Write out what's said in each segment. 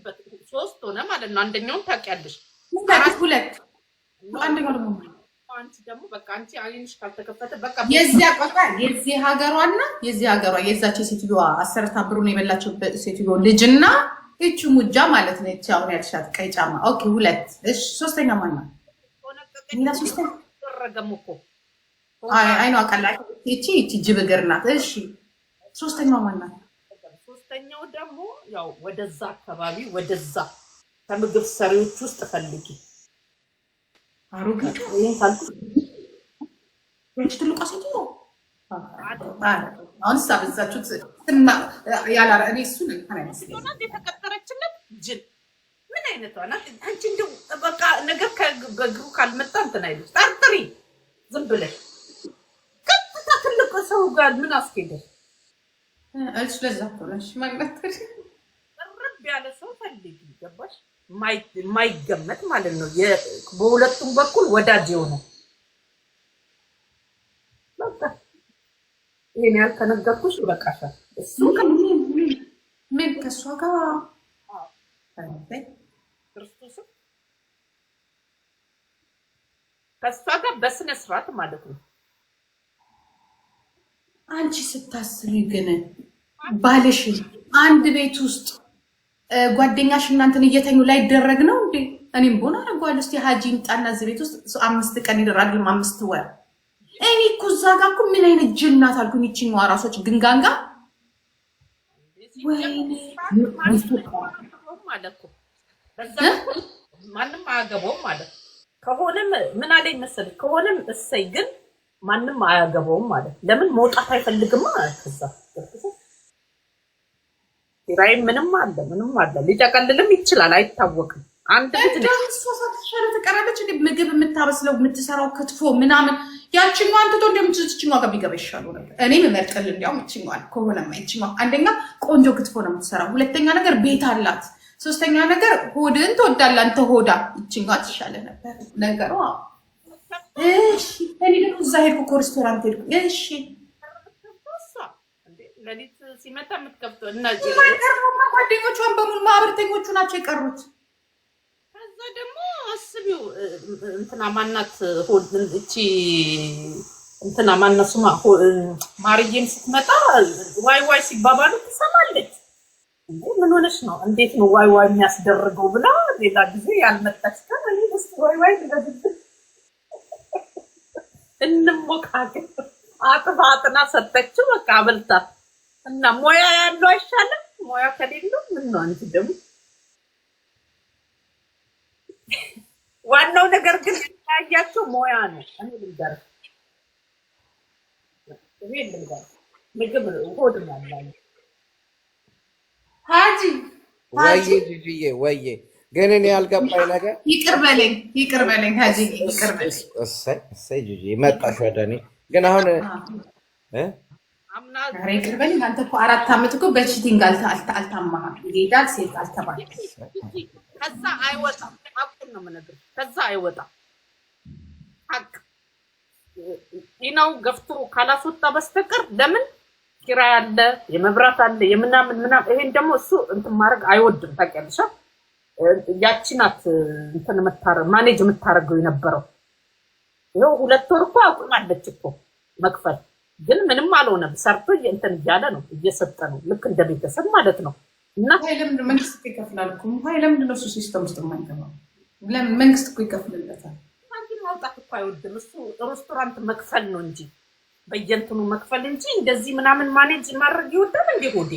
በት ሶስት ሆነ ማለት ነው አንደኛውን ታውቂያለሽ ሁለት አንደኛው ደግሞ አንቺ ደግሞ በቃ አንቺ አይንሽ ካልተከፈተ በቃ የዚህ ሀገሯና የዚህ ሀገሯ የዛች ሴትዮዋ አሰርታ ብሩን የበላችው ሴትዮ ልጅና እቺ ሙጃ ማለት ነው እቺ አሁን ያልሻት ቀይ ጫማ ኦኬ ሁለት እሺ ሶስተኛ ማን ነው እና ሶስተኛ ተረገሙኮ አይ ነው አቀላጭ እቺ ጅብግር ናት እሺ ሶስተኛው ማን ነው ሶስተኛው ደግሞ ያው ወደዛ አካባቢ ወደዛ ከምግብ ሰሪዎች ውስጥ ፈልጊ አሮጊቱ ይሄን ካልኩ ትልቋ ሴትዮ አሁን ሳብዛችሁት ያላ እኔ እሱ ነው ሆና የተቀጠረችለት ጅል ምን አይነቷ ናት አንቺ እንደው በቃ ነገር ከግሩ ካልመጣ እንትን አይልሽ ጠርጥሪ ዝም ብለሽ ቀጥታ ትልቅ ሰው ጋር ምን አስኬደሽ እሺ ለዛ ተነሽ ማለት ቅርብ ያለ ሰው ፈልጊ ገባሽ ማይገመት ማለት ነው በሁለቱም በኩል ወዳጅ የሆነ በቃ ይሄን ያልከነገርኩሽ ይበቃሻል እሱ ምን ከሷ ጋር ክርስቶስ ከሷ ጋር በስነ ስርዓት ማለት ነው አንቺ ስታስቢ ግን ባልሽ አንድ ቤት ውስጥ ጓደኛሽ እናንተን እየተኙ ላይ ደረግ ነው እንዴ እኔም ቦና አረጋለሁ እስቲ ሀጂ እንጣና እዚህ ቤት ውስጥ 5 ቀን ይደራል 5 ወር እኔ እኮ እዛ ጋር እኮ ምን አይነት ጅናት አልኩኝ እቺን ዋራሶች ግንጋንጋ ወይኔ ማለት በዛ ማንንም አያገባውም ማለት ከሆነም ምን አለኝ መሰለኝ ከሆነም እሰይ ግን ማንንም አያገባውም ማለት ለምን መውጣት አይፈልግም ማለት ከዛ ይራይ ምንም አለ ሊጠቀልልም ይችላል አይታወቅም አንድ ልጅ ሶሳተሻለ ተቀራለች እንዴ ምግብ የምታበስለው የምትሰራው ክትፎ ምናምን ያቺኛው አንተ ተው እንደምትችኛው ጋር ቢገባ ይሻለው ነበር እኔ መመርጠል እንዲያው ምትችኛው ከሆነማ ይችኛው አንደኛ ቆንጆ ክትፎ ነው የምትሰራው ሁለተኛ ነገር ቤት አላት ሶስተኛ ነገር ሆድን ተወዳላ አንተ ሆዳ ይችኛው ትሻለ ነበር ነገሩ እሺ እኔ ደግሞ እዛ ሄድኩ ሬስቶራንት ሄድኩ እሺ ለሊት ሲመጣ የምትከፍተው እና ጓደኞቿን በሙሉ ማህበርተኞቹ ናቸው የቀሩት ከዛ ደግሞ አስቢው እንትና ማናት ሆድ እቺ እንትና ማናሱ ማርዬም ስትመጣ ዋይ ሲባባሉ ትሰማለች ምን ሆነሽ ነው እንዴት ነው ዋይ የሚያስደርገው ብላ ሌላ ጊዜ ያልመጣች ከኔ ውስጥ ዋይ እንደዚህ እንሞካከር አጥፋጥና ሰጠችው በቃ አበልታ እና ሞያ ያለው አይሻልም ሞያ ከሌለው ምን ነው አንቺ ደግሞ ዋናው ነገር ግን ያያቸው ሞያ ነው እኔ ልንገርህ ምግብ ሆድ ማለት ሀጂ ጂጂዬ ወይዬ ግን እኔ ያልገባኝ ነገር ይቅር በለኝ ሀጂ ይቅር በለኝ እሰይ ጂጂ መጣሽ ወደ እኔ ግን አሁን አምና ይቅር በለኝ አንተ እኮ 4 አመት እኮ በቺቲንግ አልታማህም ይሄዳል ሴት አልተባለ ከዛ አይወጣም ሀቁን ነው የምነግርህ ከዛ አይወጣም ሀቅ ኢናው ገፍቶ ካላስወጣ በስተቀር ለምን ኪራይ አለ የመብራት አለ የምናምን ይሄን ደግሞ እሱ እንትን ማድረግ አይወድም ታውቂያለሽ ያቺ ናት እንትን ማኔጅ የምታረገው የነበረው ይሄው 2 ወር እኮ አቁማለች እኮ መክፈል ግን ምንም አልሆነም ሰርቶ እንትን እያለ ነው እየሰጠ ነው ልክ እንደ ቤተሰብ ማለት ነው እና ለምን መንግስት ይከፍላል እኮ ለምን ነው ሲስተም ውስጥ የማይገባው ለምን መንግስት እኮ ይከፍልለታል አንቺ ማውጣት እኮ አይወድም እሱ ሬስቶራንት መክፈል ነው እንጂ በየንትኑ መክፈል እንጂ እንደዚህ ምናምን ማኔጅ ማድረግ ይወዳል እንዴ ሆዴ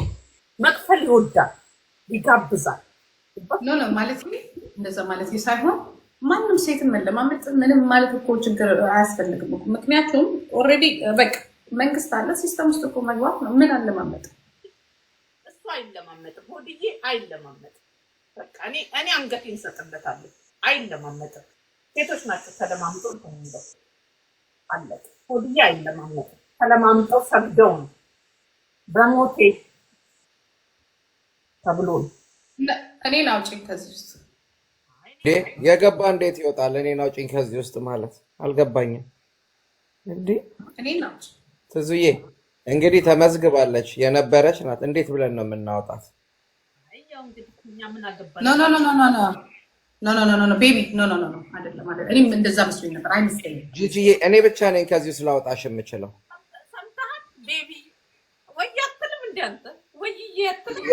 መክፈል ይወዳል ይጋብዛል ኖ ማለት ነው እንደዛ ማለት ሳይሆን ማንም ሴትን መለማመጥ ምንም ማለት እኮ ችግር አያስፈልግም ምክንያቱም ኦሬዲ በቃ መንግስት አለ ሲስተም ውስጥ እኮ መግባት ነው ምን አለማመጥ እሱ አይለማመጥም ሆድዬ አይለማመጥም በቃ እኔ አንገቴን ሰጥለታለሁ አይለማመጥም ሴቶች ናቸው ተለማምጠው ተንደው አለ ሆድዬ አይለማመጥም ተለማምጠው ሰግደው ነው በሞቴ ተብሎ እኔን አውጪኝ ከዚህ ውስጥ የገባ እንዴት ይወጣል እኔን አውጪኝ ከዚህ ውስጥ ማለት አልገባኝም እንዴ እኔን አውጪ ትዙዬ እንግዲህ ተመዝግባለች የነበረች ናት እንዴት ብለን ነው የምናወጣት ያው እንግዲህ እኛ ምን አገባን? ኖ ኖ ኖ ኖ ኖ ኖ ኖ ኖ ኖ ቤቢ ኖ ኖ ኖ ኖ አይደለም አይደለም። እኔም እንደዛ መስሎኝ ነበር። አይመስለኝም። ጂጂዬ እኔ ብቻ ነኝ ከዚህ ስላወጣሽ የምችለው። ሰምተሃል ቤቢ? ወይ አትልም እንደ አንተ ወይ አትልም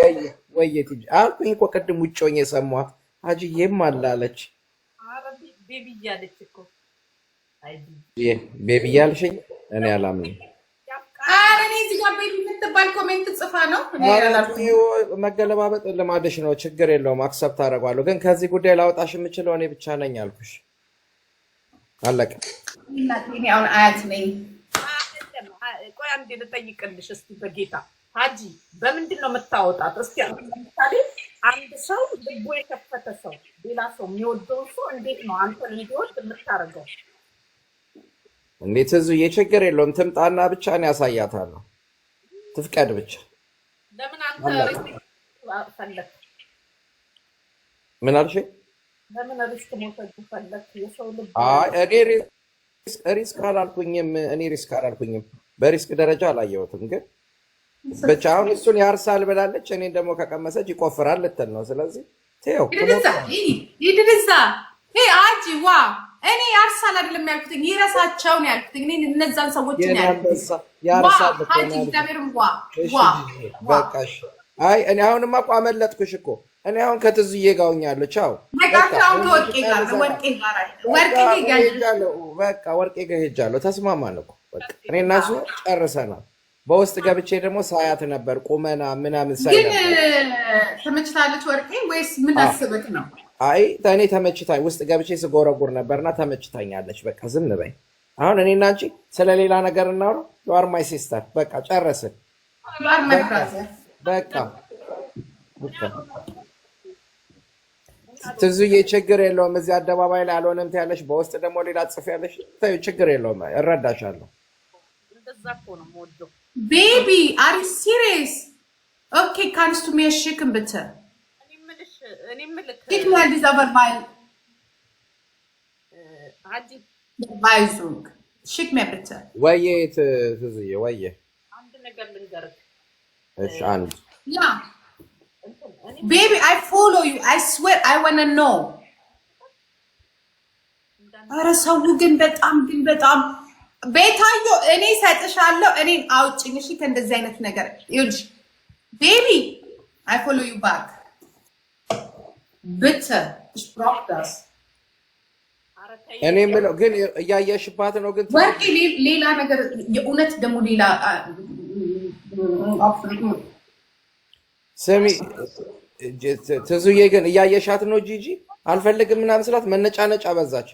ወይ ቲጂ አልኩኝ እኮ ቅድም ውጭ ሆኜ የሰማኋት አጅዬም አላለች። ኧረ ቤቢ እያለች እኮ አይ ቤቢ እያልሽኝ እኔ አላምንም። ኧረ እኔ እዚህ ጋር ቤቢ የምትባል ኮሜንት ጽፋ ነው መገለባበጥ ልማድሽ ነው። ችግር የለውም አክሰፕት አደርገዋለሁ። ግን ከዚህ ጉዳይ ላወጣሽ የምችለው እኔ ብቻ ነኝ አልኩሽ። አለቀ። እኔ አሁን አያት ነኝ። ቆይ አንዴ ልጠይቅልሽ እስቲ በጌታ ሀጂ በምንድን ነው የምታወጣት? እስቲ ለምሳሌ አንድ ሰው ልቡ የከፈተ ሰው ሌላ ሰው የሚወደውን ሰው እንዴት ነው አንተ እንዲወድ የምታደርገው? እንዴት እዙ የችግር የለውም ትምጣና ብቻ ነው ያሳያታለሁ። ትፍቀድ ብቻ። ለምን አንተ ሪስክ ፈለክ? ምን አልሽ? ለምን ሪስክ መውሰድ ፈለክ? የሰው ልብ እኔ ሪስክ አላልኩኝም። እኔ ሪስክ አላልኩኝም። በሪስክ ደረጃ አላየሁትም። ግን ብቻ አሁን እሱን ያርሳል ብላለች። እኔን ደግሞ ከቀመሰች ይቆፍራል ልትል ነው። ስለዚህ ተው ይድርዛ አጂ ዋ እኔ ያርሳል አይደለም ያልኩት፣ ይረሳቸው ነው ያልኩት። እኔ እነዛን ሰዎች ነው ያልኩት። ያርሳል አጂ እግዚአብሔርን ዋ በቃሽ። አይ እኔ አሁንማ እኮ አመለጥኩሽ እኮ። እኔ አሁን ከትዝዬ ጋር ሆኛለሁ። ቻው በቃ ወርቄ ጋር ሄጃለሁ። ተስማማን እኮ በቃ እኔ እና እሱ ጨርሰናል። በውስጥ ገብቼ ደግሞ ሳያት ነበር ቁመና ምናምን ሳይ ነበር። ግን ተመችታለች ወርቄ ወይስ ምን አስበክ ነው? አይ እኔ ተመችታኝ ውስጥ ገብቼ ስጎረጉር ነበርና ተመችታኛለች። በቃ ዝም በይ። አሁን እኔና አንቺ ስለሌላ ነገር እናውራ። ዩ አር ማይ ሲስተር። በቃ ጨረስን። በቃ ትዙዬ ችግር የለውም። እዚህ አደባባይ ላይ አልሆነም ትያለሽ፣ በውስጥ ደግሞ ሌላ ጽፌያለሽ። ተይው ችግር የለውም፣ እረዳሻለሁ። እንደዛ እኮ ነው የምወደው። ቤቢ አር ዩ ሲሪየስ? ኦኬ ካንስቱ ሚያሽክም ብቻ እኔ ምልክ ዲት ማን ዲዛቨር ባይ አጂ ባይዙንግ ሽክ ሜ ብቻ ወዬ ትዝዬ ወዬ አንድ ነገር ልንገርህ። እሺ አንድ ያ ቤቢ አይ ፎሎ ዩ አይ ስዌር አይ ዋና ኖ። ኧረ ሰው ግን በጣም ቤታዮ እኔ ሰጥሻለሁ። እኔን አውጭኝ እሺ ከእንደዚህ አይነት ነገር ይኸውልሽ ቤቢ አይ ፎሎ ዩ ባክ bitte ich brauche das እኔ የምለው ግን እያየሽባት ነው። ግን ወርቄ ሌላ ነገር የእውነት ደግሞ ሌላ ስሚ ትዙዬ ግን እያየሻት ነው። ጂጂ አልፈልግም ምናምን ስላት መነጫነጫ በዛች።